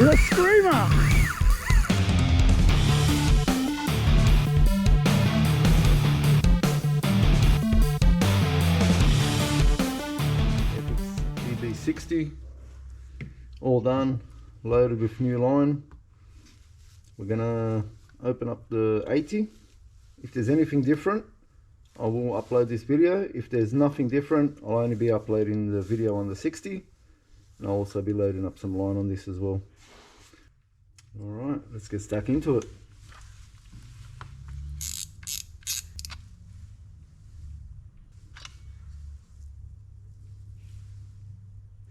with a screamer. eb80, all done, loaded with new line. We're gonna open up the 80. If there's anything different, I will upload this video. If there's nothing different, I'll only be uploading the video on the 60, and I'll also be loading up some line on this as well. Alright, let's get stuck into it.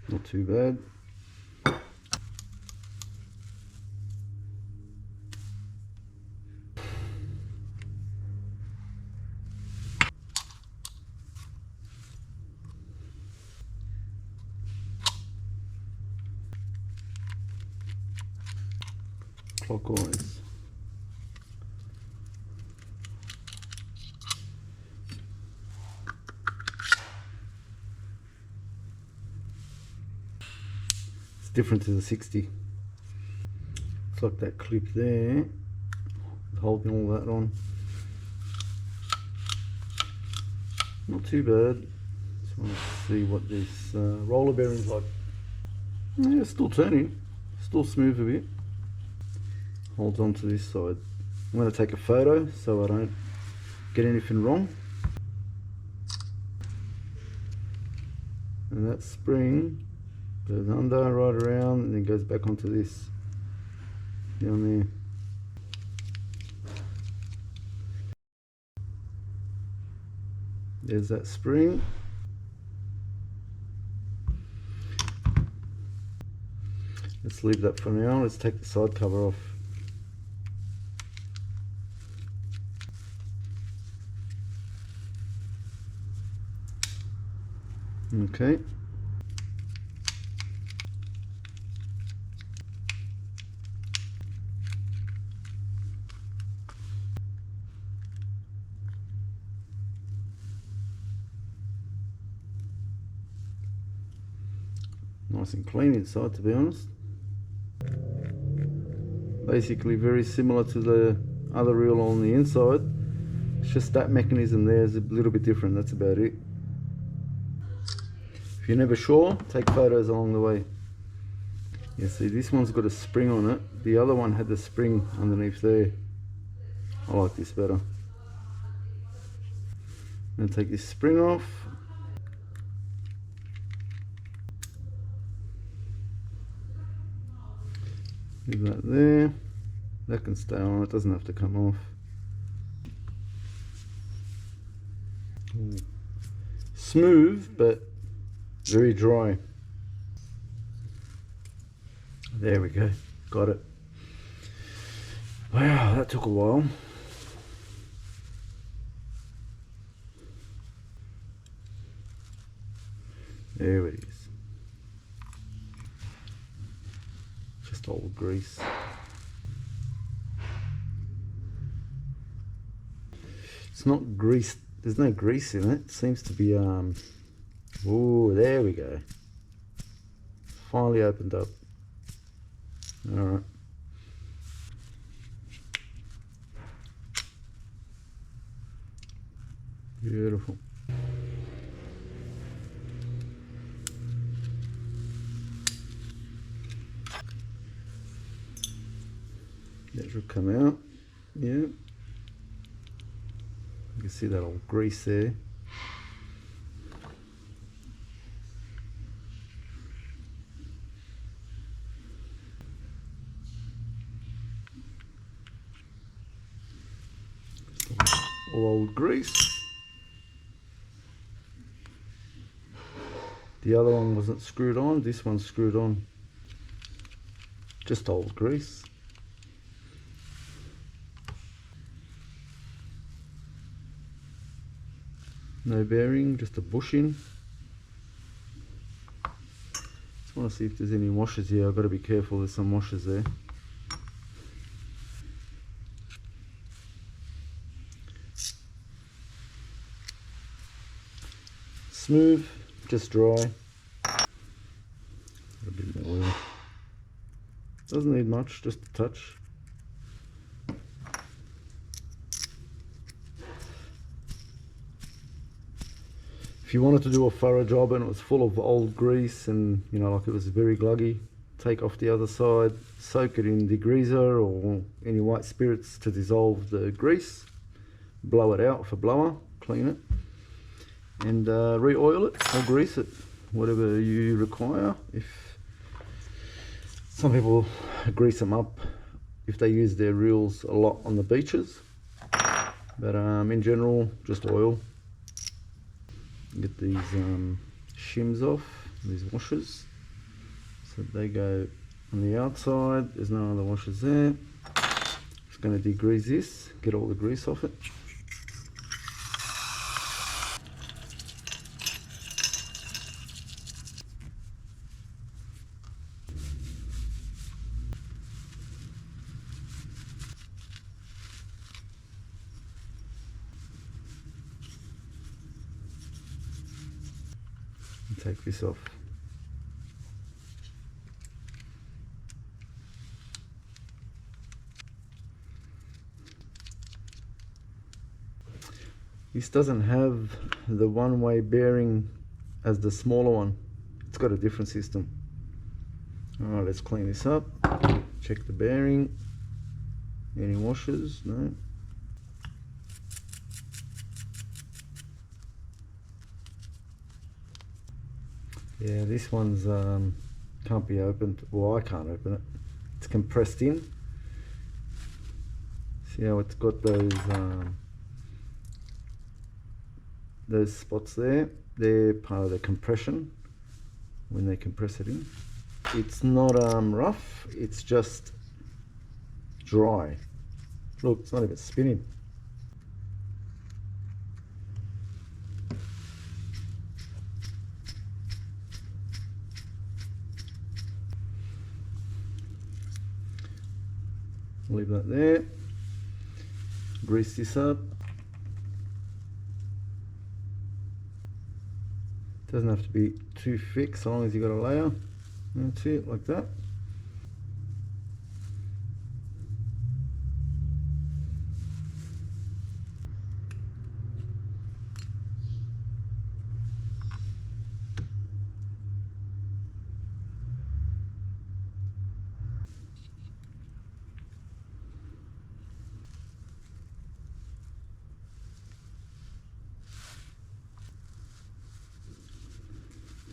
Not too bad. Clockwise. It's different to the 60. It's like that clip there, holding all that on. Not too bad. Just want to see what this roller bearing's like. Yeah, it's still turning, still smooth a bit. Holds on to this side. I'm going to take a photo so I don't get anything wrong. And that spring goes under, right around, and then goes back onto this down there. There's that spring. Let's leave that for now. Let's take the side cover off. Okay. Nice and clean inside, to be honest. Basically very similar to the other reel on the inside. It's just that mechanism there is a little bit different, that's about it. If you're never sure, take photos along the way. Yeah, see, this one's got a spring on it. The other one had the spring underneath there. I like this better. I'm going to take this spring off. Leave that there. That can stay on, it doesn't have to come off. Ooh. Smooth, but very dry. There we go, got it. Wow, that took a while. There it is. Just old grease. It's not grease, there's no grease in it. It seems to be oh, there we go. Finally opened up. Alright. Beautiful. That should come out. Yeah. You can see that old grease there. All old grease. The other one wasn't screwed on, this one's screwed on. Just old grease. No bearing, just a bushing. Just want to see if there's any washers here. I've got to be careful, there's some washers there. Smooth, just dry. A bit more oil. Doesn't need much, just a touch. If you wanted to do a thorough job and it was full of old grease and, you know, like it was very gluggy, take off the other side, soak it in degreaser or any white spirits to dissolve the grease, blow it out with a blower, clean it, and re-oil it or grease it, whatever you require. If some people grease them up if they use their reels a lot on the beaches, but in general, just oil. Get these shims off, these washers, so they go on the outside. There's no other washers there. Just going to degrease this, get all the grease off it. Take this off. This doesn't have the one-way bearing as the smaller one. It's got a different system. Alright, let's clean this up. Check the bearing. Any washers? No. Yeah, this one's can't be opened. Well, I can't open it. It's compressed in. See how it's got those spots there? They're part of the compression when they compress it in. It's not rough, it's just dry. Look, it's not even spinning. Leave that there. Grease this up. Doesn't have to be too thick, so long as you got a layer. That's it, like that.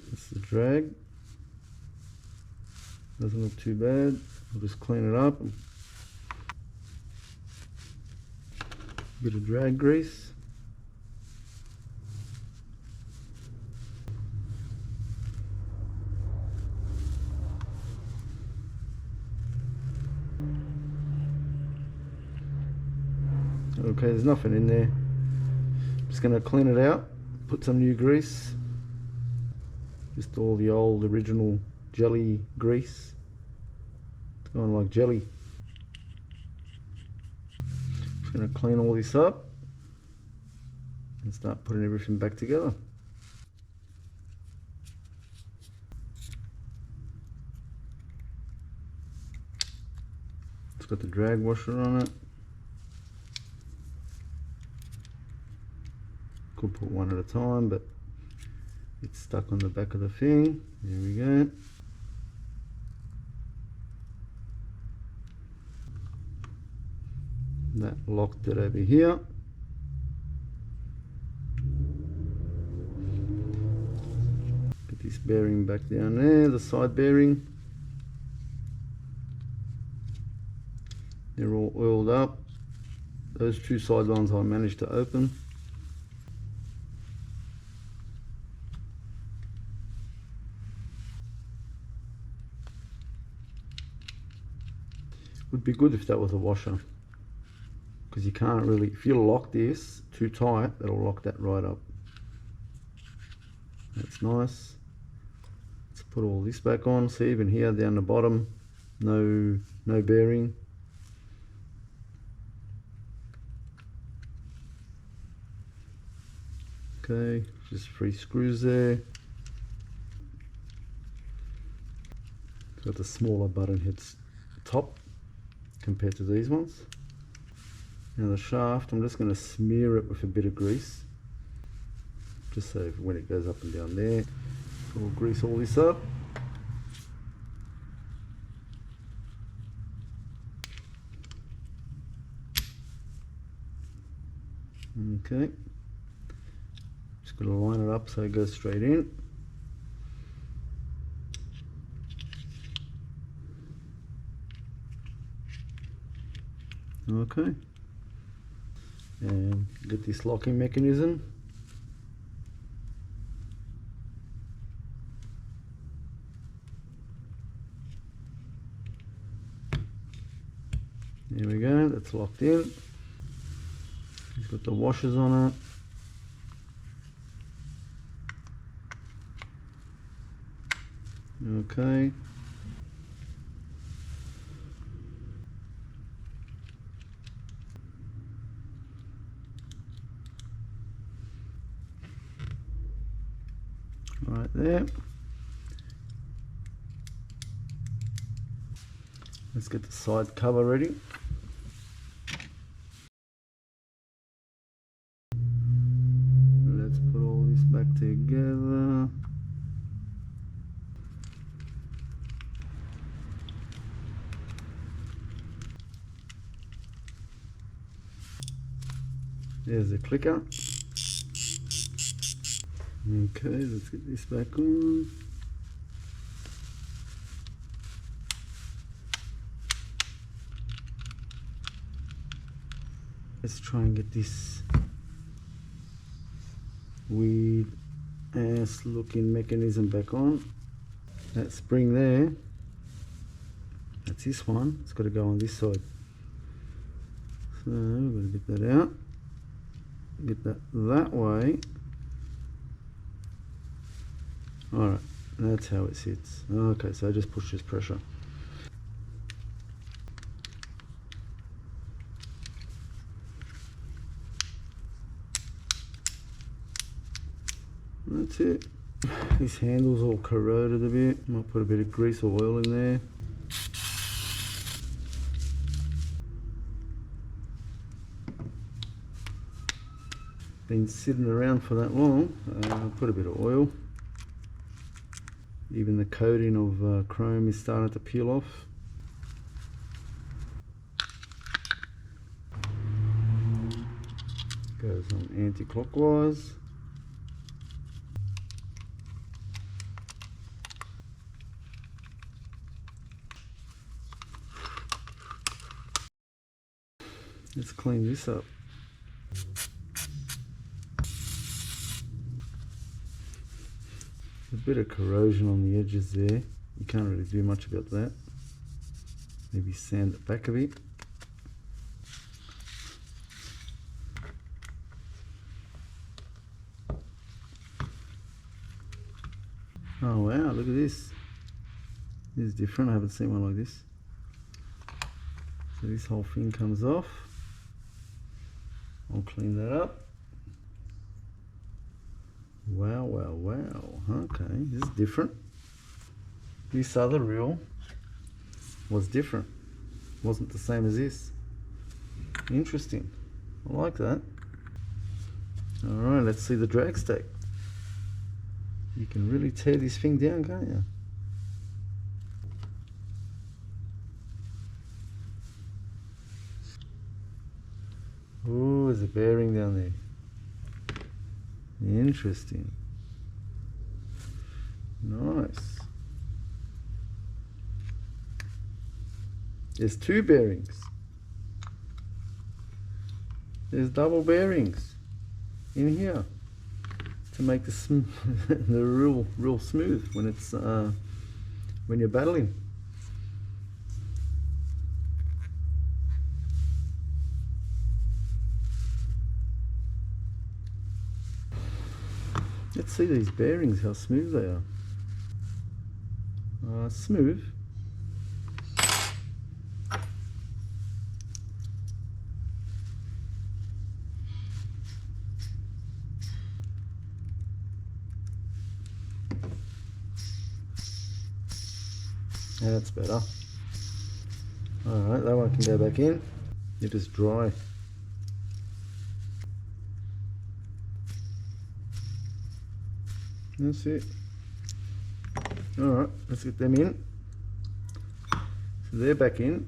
That's the drag. Doesn't look too bad. I'll just clean it up. Bit of drag grease. Okay, there's nothing in there. Just going to clean it out, put some new grease. Just all the old original jelly grease. It's going like jelly. Just going to clean all this up and start putting everything back together. It's got the drag washer on it. Could put one at a time, but it's stuck on the back of the thing. There we go. That locked it over here. Get this bearing back down there, the side bearing. They're all oiled up. Those two side ones I managed to open. Would be good if that was a washer, because you can't really, if you lock this too tight, it'll lock that right up. That's nice. Let's put all this back on. See, even here down the bottom, no bearing. Okay, just 3 screws there. Got the smaller button heads top compared to these ones. Now the shaft, I'm just going to smear it with a bit of grease, just so when it goes up and down there. We'll grease all this up. Okay, just got to line it up so it goes straight in. Okay, and get this locking mechanism. There we go, that's locked in. It's got the washers on it. Okay. Right there. Let's get the side cover ready. Let's put all this back together. There's the clicker. Okay, let's get this back on. Let's try and get this weird ass looking mechanism back on. That spring there, that's this one, it's got to go on this side. So we've got to get that out, get that way. Alright, that's how it sits. Okay, so I just push this pressure. That's it. This handle's all corroded a bit. Might put a bit of grease or oil in there. Been sitting around for that long. Put a bit of oil. Even the coating of chrome is starting to peel off. Goes on anti-clockwise. Let's clean this up. A bit of corrosion on the edges there. You can't really do much about that. Maybe sand it back a bit. Oh wow, look at this. This is different, I haven't seen one like this. So this whole thing comes off. I'll clean that up. Wow, wow, wow. Okay, this is different. This other reel was different. Wasn't the same as this. Interesting. I like that. Alright, let's see the drag stack. You can really tear this thing down, can't you? Oh, there's a bearing down there. Interesting. Nice. There's two bearings. There's double bearings in here to make the the real smooth when it's when you're battling. Let's see these bearings, how smooth they are. Smooth. Yeah, that's better. Alright, that one can go back in. It is dry. That's it. Alright, let's get them in. So they're back in.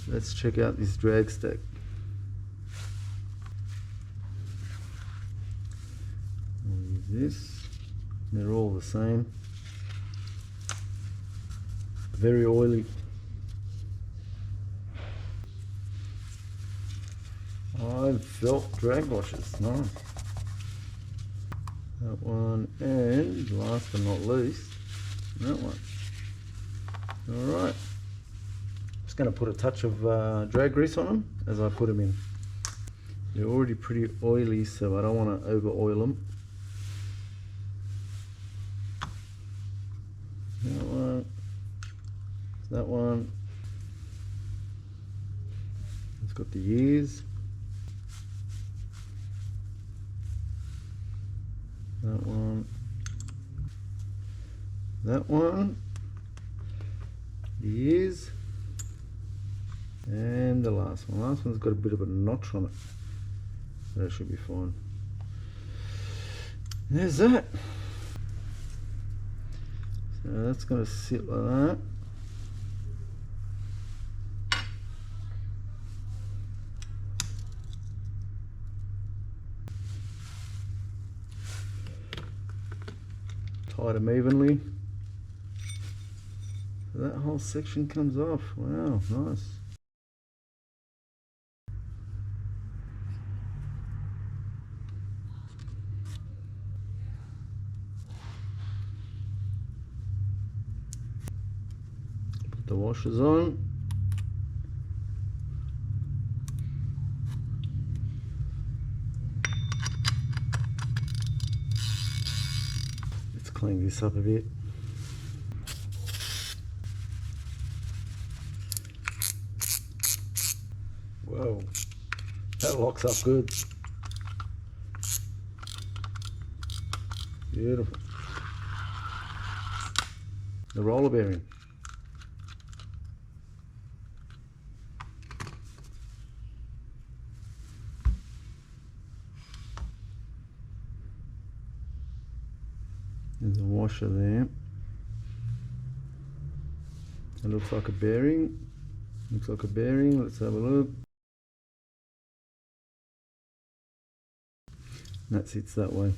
Let's check out this drag stack. I'll use this. They're all the same. Very oily. I've felt drag washers. Nice. That one, and last but not least, that one. Alright. Just going to put a touch of drag grease on them as I put them in. They're already pretty oily, so I don't want to over oil them. That one. That one. It's got the ears. That one. That one. The ears. And the last one. Last one's got a bit of a notch on it. That should be fine. There's that. So that's going to sit like that. Tie them evenly. So that whole section comes off. Wow, nice. Put the washers on. Clean this up a bit. Whoa, that locks up good. Beautiful. The roller bearing. There's a washer there. It looks like a bearing. Looks like a bearing. Let's have a look. That sits that way.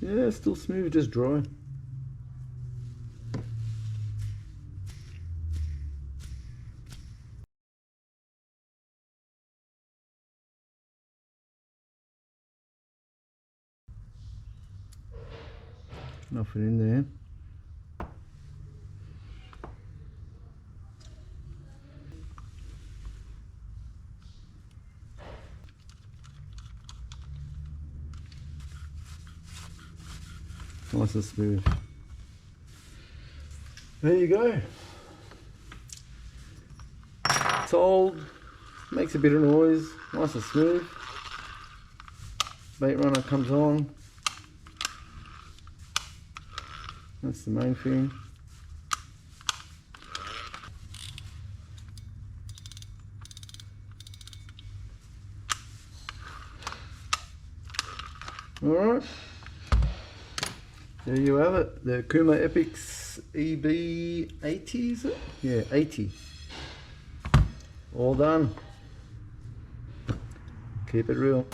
Yeah, still smooth, just dry. Nothing in there. Nice and smooth. There you go. It's old, makes a bit of noise, nice and smooth. Bait runner comes on. That's the main thing. Alright. There you have it. The Okuma Epix eb80, is it? Yeah, 80. All done. Keep it real.